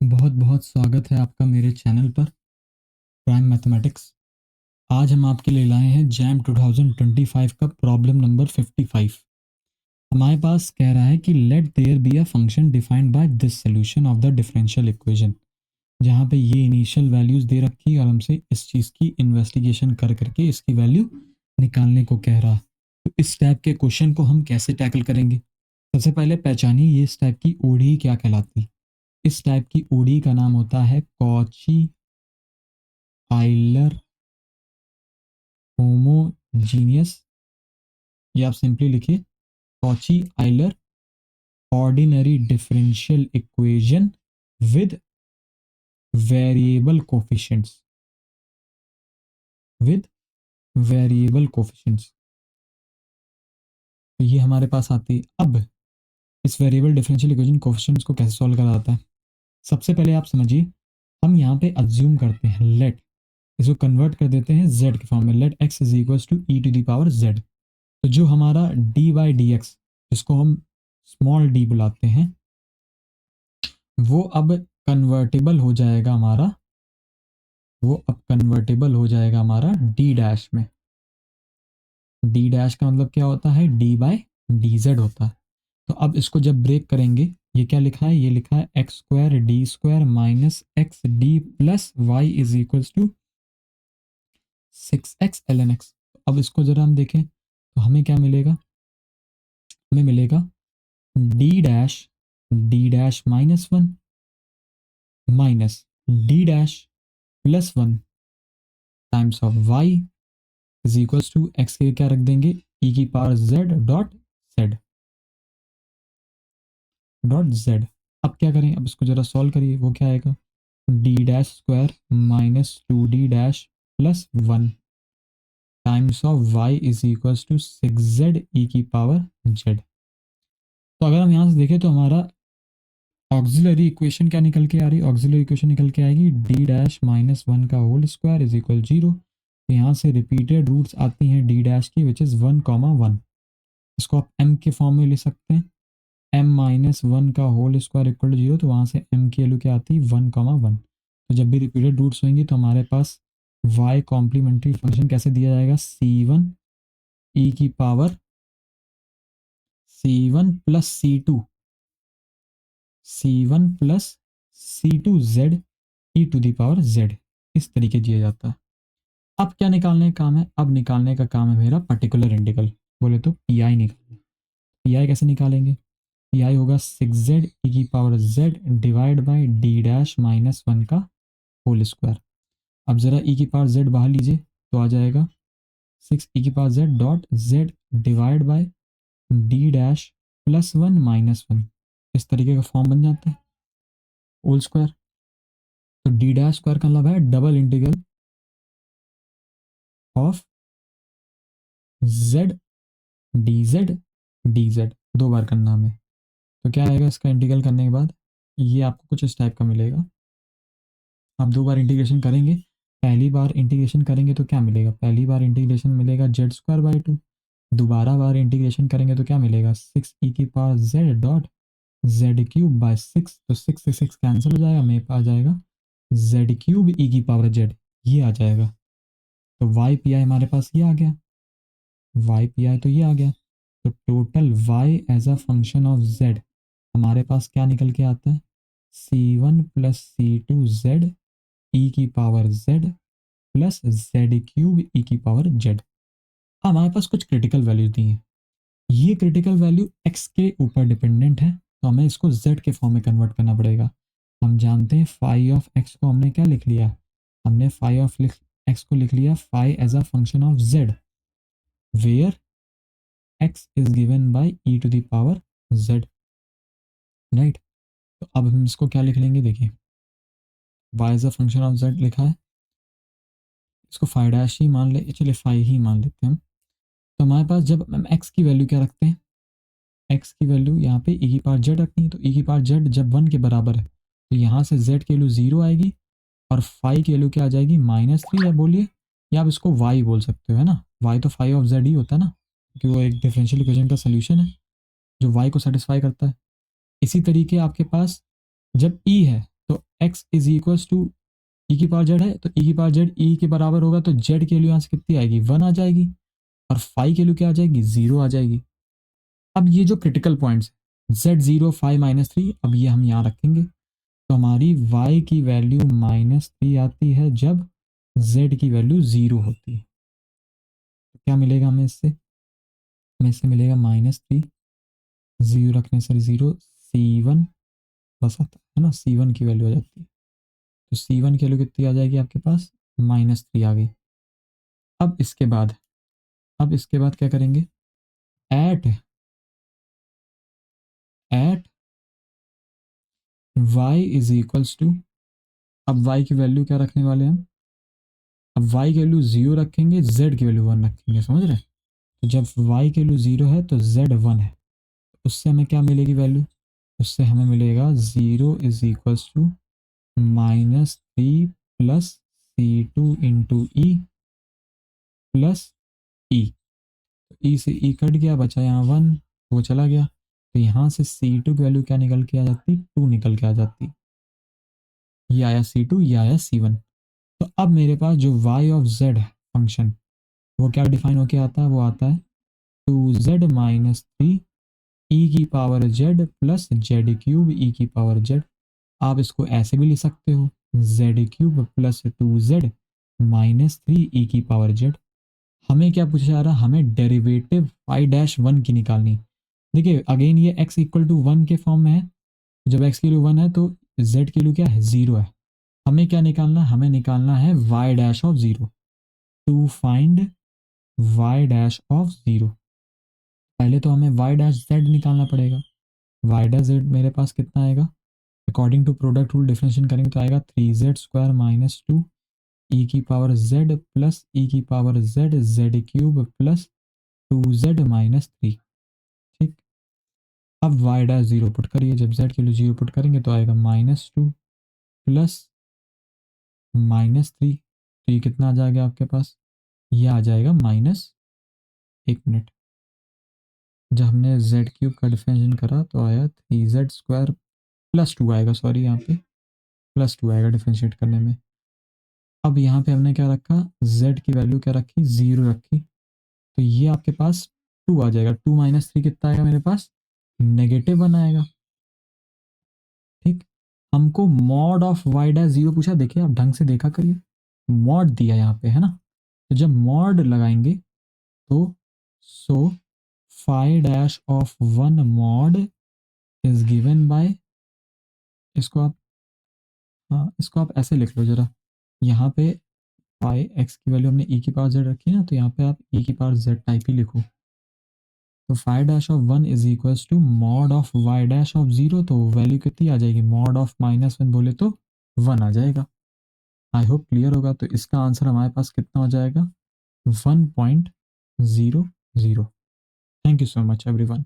बहुत बहुत स्वागत है आपका मेरे चैनल पर प्राइम मैथमेटिक्स। आज हम आपके लिए लाए हैं जैम 2025 का प्रॉब्लम नंबर 55। हमारे पास कह रहा है कि let there be a function defined by this solution of the differential equation, जहाँ पे ये इनिशियल वैल्यूज दे रखी है और हमसे इस चीज़ की इन्वेस्टिगेशन कर करके इसकी वैल्यू निकालने को कह रहा। तो इस टाइप के क्वेश्चन को हम कैसे टैकल करेंगे? सबसे पहले पहचानिए ये इस टाइप की ओडी क्या कहलाती। इस टाइप की ओडी का नाम होता है कॉची आइलर होमोजीनियस, या आप सिंपली लिखिए Cauchy Euler ordinary differential equation with variable coefficients, with variable coefficients. तो ये हमारे पास आती है। अब इस वेरिएबल डिफरेंशियल इक्वेशन कोफिशिएंट्स को कैसे सॉल्व करा जाता है? सबसे पहले आप समझिए, हम यहाँ पे अज्यूम करते हैं लेट, इसको कन्वर्ट कर देते हैं z के फॉर्म में, let x is equals to e to the power z। तो जो हमारा डी बाई डी एक्स, जिसको हम स्मॉल डी बुलाते हैं, वो अब कन्वर्टेबल हो जाएगा हमारा, वो अब कन्वर्टेबल हो जाएगा हमारा डी डैश में। डी डैश का मतलब क्या होता है? डी बाई डी जेड होता है। तो अब इसको जब ब्रेक करेंगे, ये क्या लिखा है? ये लिखा है x square D square minus x D plus y is equals to 6x ln x। अब इसको जरा हम देखें तो हमें क्या मिलेगा? हमें मिलेगा D dash minus one minus D dash plus one times of y is equals to x के क्या रख देंगे? ई की power z dot z dot z. अब क्या करें? अब इसको जरा सॉल्व करिए, वो क्या आएगा? D dash square minus two D dash plus one times of y is equals to 6z e की पावर जेड। तो अगर हम यहाँ से देखें तो हमारा ऑक्सिलरी इक्वेशन क्या निकल के आ रही है? ऑक्सिलरी इक्वेशन निकल के आएगी डी डैश माइनस वन का whole square is equal zero. तो यहाँ से रिपीटेड रूट्स आती हैं डी डैश की, which is one comma one. इसको आप एम के फॉर्म में ले सकते हैं, एम माइनस वन का whole square equal to zero. तो वहाँ से एम की वैल्यू क्या आती है? One comma one. तो जब भी रिपीटेड रूट्स होंगी तो हमारे पास वाई कॉम्प्लीमेंट्री फंक्शन कैसे दिया जाएगा? सी वन ई की power C one plus C two, C one plus C two Z e to the power z, इस तरीके दिया जाता है। अब क्या निकालने का काम है? अब निकालने का काम है मेरा पर्टिकुलर इंटीग्रल, बोले तो पी आई निकालना। पी आई कैसे निकालेंगे? पी आई होगा 6z ई की power z divide by D dash minus one का होल स्क्वायर। अब ज़रा ई की पावर z बाहर लीजिए तो आ जाएगा 6 ई की power z dot z divide by D dash plus one minus one. इस तरीके का फॉर्म बन जाता है होल स्क्वायर। तो डी डैश स्क्वायर का मतलब है double integral of z D Z, दो बार करना हमें। तो क्या आएगा इसका इंटीग्रल करने के बाद? ये आपको कुछ इस टाइप का मिलेगा। आप दो बार इंटीग्रेशन करेंगे, पहली बार इंटीग्रेशन करेंगे तो क्या मिलेगा? पहली बार इंटीग्रेशन मिलेगा जेड स्क्वायर बाई टू। दोबारा बार इंटीग्रेशन करेंगे तो क्या मिलेगा? सिक्स ई की power z dot Z cube by six. तो सिक्स से सिक्स कैंसिल हो जाएगा, मेरे पास आ जाएगा जेड क्यूब ई की पावर जेड, ये आ जाएगा। तो वाई पी आई हमारे पास ये आ गया, वाई पी आई तो ये आ गया। तो total Y as a function of Z हमारे पास क्या निकल के आता है? C one plus C two Z e की power Z plus Z cube e की पावर जेड। हमारे पास कुछ क्रिटिकल वैल्यूज दी हैं, ये क्रिटिकल वैल्यू एक्स के ऊपर डिपेंडेंट है, तो हमें इसको जेड के फॉर्म में कन्वर्ट करना पड़ेगा। हम जानते हैं फाई ऑफ एक्स को हमने क्या लिख लिया? हमने फाई ऑफ एक्स को लिख लिया phi as a function of z, where x is given by e to the power z, right. तो अब हम इसको क्या लिख लेंगे? देखिए y is a function of z लिखा है, इसको फाई डैश ही मान ले, चलिए फाई ही मान लेते हैं हम। तो हमारे पास जब हम x की वैल्यू क्या रखते हैं? x की वैल्यू यहाँ पे e की पावर z रखनी है। तो e की पावर z जब वन के बराबर है तो यहाँ से z की वैल्यू जीरो आएगी और फाई की वैल्यू क्या आ जाएगी? Minus three. या बोलिए, या आप इसको y बोल सकते हो, है ना। y तो फाई ऑफ z ही होता है ना, क्योंकि वो एक डिफरेंशियल इक्वेशन का सोल्यूशन है जो y को सेटिस्फाई करता है। इसी तरीके आपके पास जब e है तो x इज इक्वल्स टू ई की पावर जेड है, तो ई की पावर जेड ई के बराबर होगा, तो जेड के लिए यहाँ से कितनी आएगी 1 आ जाएगी, और फाई के लिए क्या आ जाएगी 0 आ जाएगी। अब ये जो क्रिटिकल पॉइंट्स z0 फाई -3, अब ये हम यहाँ रखेंगे, तो हमारी y की वैल्यू -3 आती है जब z की वैल्यू 0 होती है। तो क्या मिलेगा हमें इससे, हमें इससे मिलेगा -3, 0 रखने से 0, C1 बस आता है ना, C1 की वैल्यू आ जाती है, तो C1 की वैल्यू कितनी आ जाएगी आपके पास -3 आ गई। अब इसके बाद, अब इसके बाद क्या करेंगे, at at y is equals to, अब y की वैल्यू क्या रखने वाले हैं हम, अब y की वैल्यू 0 रखेंगे, z की वैल्यू 1 रखेंगे, समझ रहे हैं। तो जब y की वैल्यू 0 है तो z 1 है, उससे हमें क्या मिलेगी वैल्यू, उससे हमें मिलेगा 0 is equals to -3 plus C2 into e plus e, e से ई कट गया, बचा यहाँ 1, वो चला गया, तो यहाँ से C2 की वैल्यू क्या निकल के आ जाती, 2 निकल के आ जाती, ये आया C2, ये आया C1। तो अब मेरे पास जो y ऑफ z है फंक्शन, वो क्या डिफाइन होके आता है, वो आता है 2z -3 ई की power z plus Z cube e की पावर z। आप इसको ऐसे भी लिख सकते हो, Z cube plus 2z -3 e की पावर z। हमें क्या पूछा जा रहा है, हमें डेरिवेटिव y-1 की निकालनी। देखिए अगेन ये x इक्वल टू 1 के फॉर्म में है, जब x की वैल्यू 1 है तो z की वैल्यू क्या है 0 है। हमें क्या निकालना है, हमें निकालना है y' of 0, to find y' of 0। पहले तो हमें y' निकालना पड़ेगा, y' मेरे पास कितना आएगा, according to product rule differentiate करेंगे तो आएगा 3z² - 2 ई की पावर z प्लस ई की power z cube plus 2z -3। ठीक, अब y' 0 पुट करिए, जब z के लिए 0 पुट करेंगे तो आएगा -2 प्लस -3, तो ये कितना आ जाएगा आपके पास, ये आ जाएगा एक मिनट, जब हमने z क्यूब का डिफरेंशिएशन करा तो आया 3z² प्लस 2 आएगा, सॉरी यहाँ पे +2 आएगा डिफरेंशिएट करने में। अब यहाँ पे हमने क्या रखा, z की वैल्यू क्या रखी 0 रखी, तो ये आपके पास 2 आ जाएगा, 2 -3 कितना आएगा मेरे पास -1 आएगा। ठीक, हमको मॉड ऑफ y' 0 पूछा, देखिए आप ढंग से देखा करिए, मॉड दिया यहाँ पे है ना, तो जब मॉड लगाएंगे तो सो phi' of 1 mod is given by, इसको आप, हाँ इसको आप ऐसे लिख लो जरा, यहाँ पे फाई एक्स की वैल्यू हमने ई की पावर जेड रखी है ना, तो यहाँ पे आप ई की पावर जेड टाइप ही लिखो, तो phi' of 1 is equals to mod of y' of 0, तो वैल्यू कितनी आ जाएगी, मॉड ऑफ -1 बोले तो 1 आ जाएगा। आई होप क्लियर होगा, तो इसका आंसर हमारे पास कितना हो जाएगा 1.00। Thank you so much everyone.